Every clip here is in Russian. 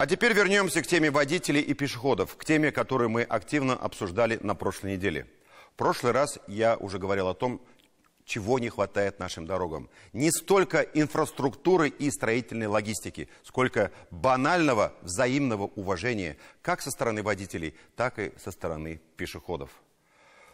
А теперь вернемся к теме водителей и пешеходов, к теме, которую мы активно обсуждали на прошлой неделе. В прошлый раз я уже говорил о том, чего не хватает нашим дорогам. Не столько инфраструктуры и строительной логистики, сколько банального взаимного уважения как со стороны водителей, так и со стороны пешеходов.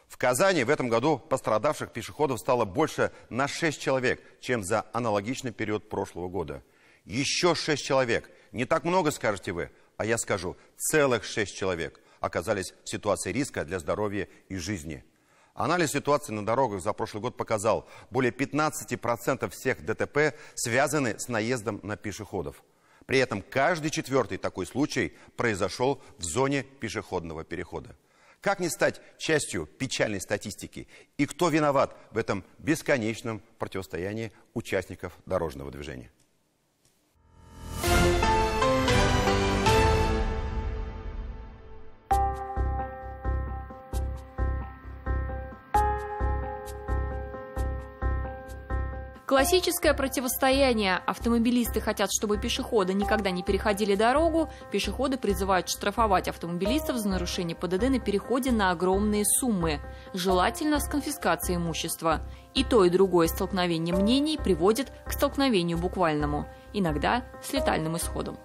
В Казани в этом году пострадавших пешеходов стало больше на 6 человек, чем за аналогичный период прошлого года. Еще 6 человек. Не так много, скажете вы, а я скажу, целых 6 человек оказались в ситуации риска для здоровья и жизни. Анализ ситуации на дорогах за прошлый год показал, более 15% всех ДТП связаны с наездом на пешеходов. При этом каждый 4-й такой случай произошел в зоне пешеходного перехода. Как не стать частью печальной статистики? И кто виноват в этом бесконечном противостоянии участников дорожного движения? Классическое противостояние. Автомобилисты хотят, чтобы пешеходы никогда не переходили дорогу. Пешеходы призывают штрафовать автомобилистов за нарушение ПДД на переходе на огромные суммы. Желательно с конфискацией имущества. И то, и другое столкновение мнений приводит к столкновению буквальному. Иногда с летальным исходом.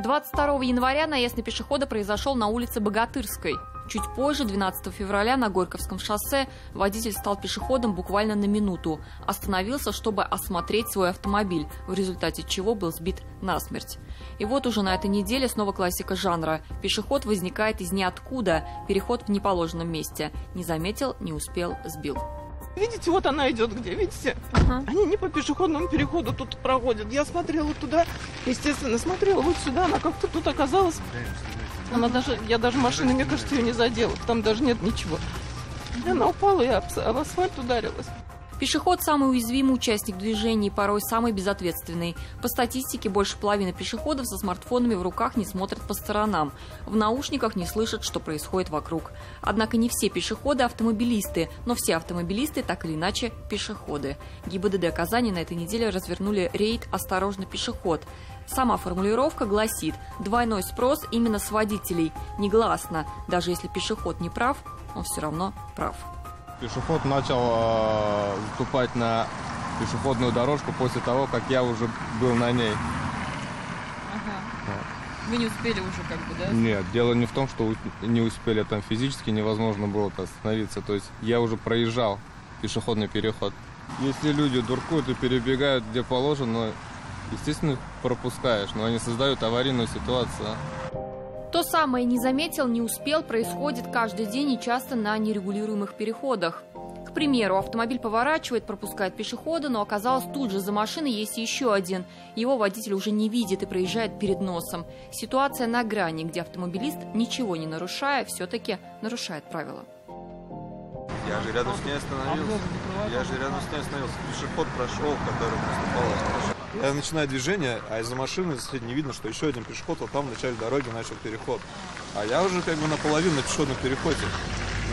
22 января наезд на пешехода произошел на улице Богатырской. Чуть позже, 12 февраля, на Горьковском шоссе водитель стал пешеходом буквально на минуту. Остановился, чтобы осмотреть свой автомобиль, в результате чего был сбит насмерть. И вот уже на этой неделе снова классика жанра. Пешеход возникает из ниоткуда, переход в неположенном месте. Не заметил, не успел, сбил. Видите, вот она идет где, видите? Они не по пешеходному переходу тут проходят. Я смотрела туда, естественно, смотрела вот сюда, она как-то тут оказалась. Я даже машиной, мне кажется, ее не задела. Там даже нет ничего. Она упала и об асфальт ударилась. Пешеход – самый уязвимый участник движения и порой самый безответственный. По статистике, больше половины пешеходов со смартфонами в руках не смотрят по сторонам. В наушниках не слышат, что происходит вокруг. Однако не все пешеходы – автомобилисты, но все автомобилисты так или иначе пешеходы. ГИБДД Казани на этой неделе развернули рейд «Осторожно, пешеход». Сама формулировка гласит: двойной спрос именно с водителей. Негласно, даже если пешеход не прав, он все равно прав. Пешеход начал вступать на пешеходную дорожку после того, как я уже был на ней. Вы не успели уже да? Нет, дело не в том, что не успели, там физически невозможно было остановиться. То есть я уже проезжал пешеходный переход. Если люди дуркуют и перебегают где положено, естественно, пропускаешь, но они создают аварийную ситуацию. То самое «не заметил, не успел» происходит каждый день и часто на нерегулируемых переходах. К примеру, автомобиль поворачивает, пропускает пешехода, но оказалось, тут же за машиной есть еще один. Его водитель уже не видит и проезжает перед носом. Ситуация на грани, где автомобилист, ничего не нарушая, все-таки нарушает правила. Я же рядом с ней остановился. Пешеход прошел, который наступал. Я начинаю движение, а из-за машины не видно, что еще один пешеход вот там в начале дороги начал переход. А я уже наполовину на пешеходном переходе.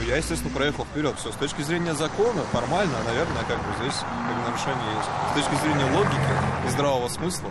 Я, естественно, проехал вперед. Все, с точки зрения закона, формально, наверное, здесь нарушение есть. С точки зрения логики и здравого смысла.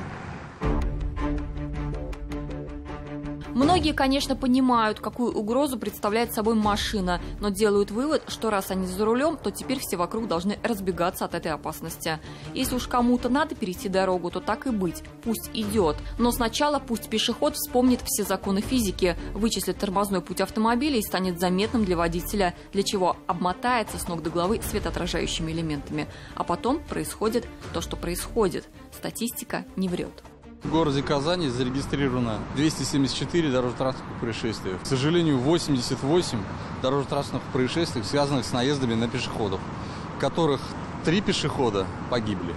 Многие, конечно, понимают, какую угрозу представляет собой машина, но делают вывод, что раз они за рулем, то теперь все вокруг должны разбегаться от этой опасности. Если уж кому-то надо перейти дорогу, то так и быть, пусть идет. Но сначала пусть пешеход вспомнит все законы физики, вычислит тормозной путь автомобиля и станет заметным для водителя, для чего обмотается с ног до головы светоотражающими элементами. А потом происходит то, что происходит. Статистика не врет. В городе Казани зарегистрировано 274 дорожно-транспортных происшествий. К сожалению, 88 дорожно-транспортных происшествий, связанных с наездами на пешеходов, в которых 3 пешехода погибли,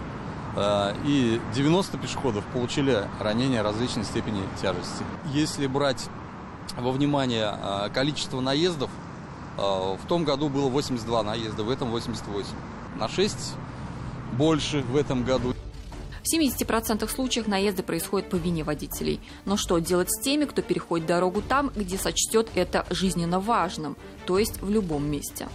и 90 пешеходов получили ранения различной степени тяжести. Если брать во внимание количество наездов, в том году было 82 наезда, в этом 88. На 6 больше в этом году. В 70% случаев наезды происходят по вине водителей. Но что делать с теми, кто переходит дорогу там, где сочтет это жизненно важным, то есть в любом месте?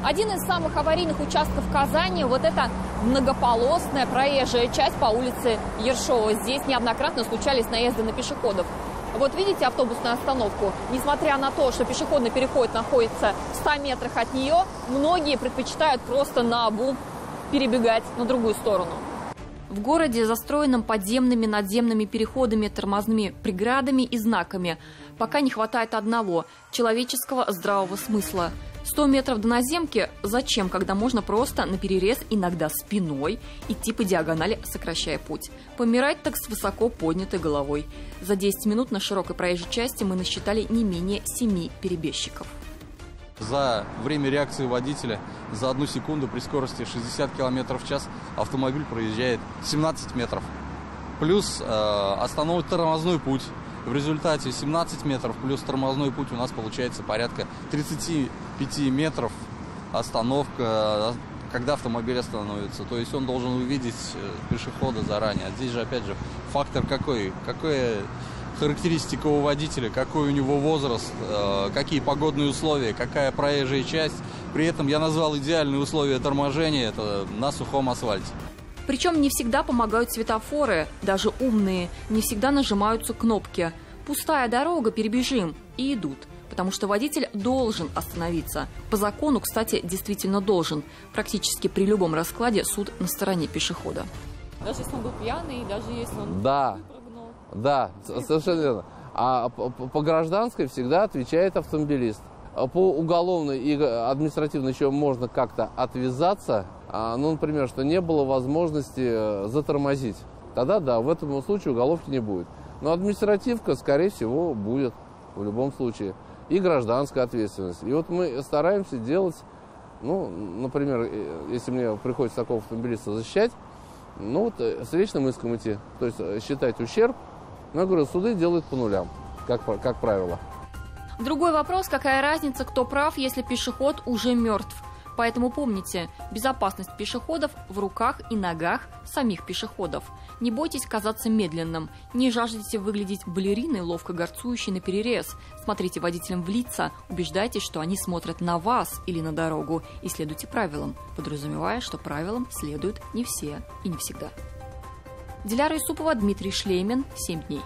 Один из самых аварийных участков Казани – вот эта многополосная проезжая часть по улице Ершова. Здесь неоднократно случались наезды на пешеходов. Вот видите автобусную остановку? Несмотря на то, что пешеходный переход находится в 100 метрах от нее, многие предпочитают просто наобум перебегать на другую сторону. В городе, застроенном подземными, надземными переходами, тормозными преградами и знаками, пока не хватает одного – человеческого здравого смысла. 100 метров до наземки зачем, когда можно просто наперерез, иногда спиной, идти по диагонали, сокращая путь? Помирать так с высоко поднятой головой. За 10 минут на широкой проезжей части мы насчитали не менее 7 перебежчиков. За время реакции водителя за 1 секунду при скорости 60 км в час автомобиль проезжает 17 метров. Плюс остановит тормозной путь. В результате 17 метров плюс тормозной путь у нас получается порядка 35 метров остановка, когда автомобиль остановится. То есть он должен увидеть пешехода заранее. А здесь же опять же фактор какой? Какая характеристика у водителя, какой у него возраст, какие погодные условия, какая проезжая часть. При этом я назвал идеальные условия торможения, это на сухом асфальте. Причем не всегда помогают светофоры, даже умные, не всегда нажимаются кнопки. Пустая дорога, перебежим, и идут. Потому что водитель должен остановиться. По закону, кстати, действительно должен. Практически при любом раскладе суд на стороне пешехода. Даже если он был пьяный, даже если он... Да, совершенно верно. А по гражданской всегда отвечает автомобилист. По уголовной и административной еще можно как-то отвязаться. Ну, например, что не было возможности затормозить. Тогда, да, в этом случае уголовки не будет. Но административка, скорее всего, будет в любом случае. И гражданская ответственность. И вот мы стараемся делать, ну, например, если мне приходится такого автомобилиста защищать, ну, вот с личным иском идти. То есть считать ущерб. Но я говорю, суды делают по нулям, как правило. Другой вопрос, какая разница, кто прав, если пешеход уже мертв. Поэтому помните, безопасность пешеходов в руках и ногах самих пешеходов. Не бойтесь казаться медленным, не жаждите выглядеть балериной, ловко горцующей наперерез. Смотрите водителям в лица, убеждайтесь, что они смотрят на вас или на дорогу, и следуйте правилам, подразумевая, что правилам следуют не все и не всегда. Диляра Юсупова, Дмитрий Шлеймин, 7 дней.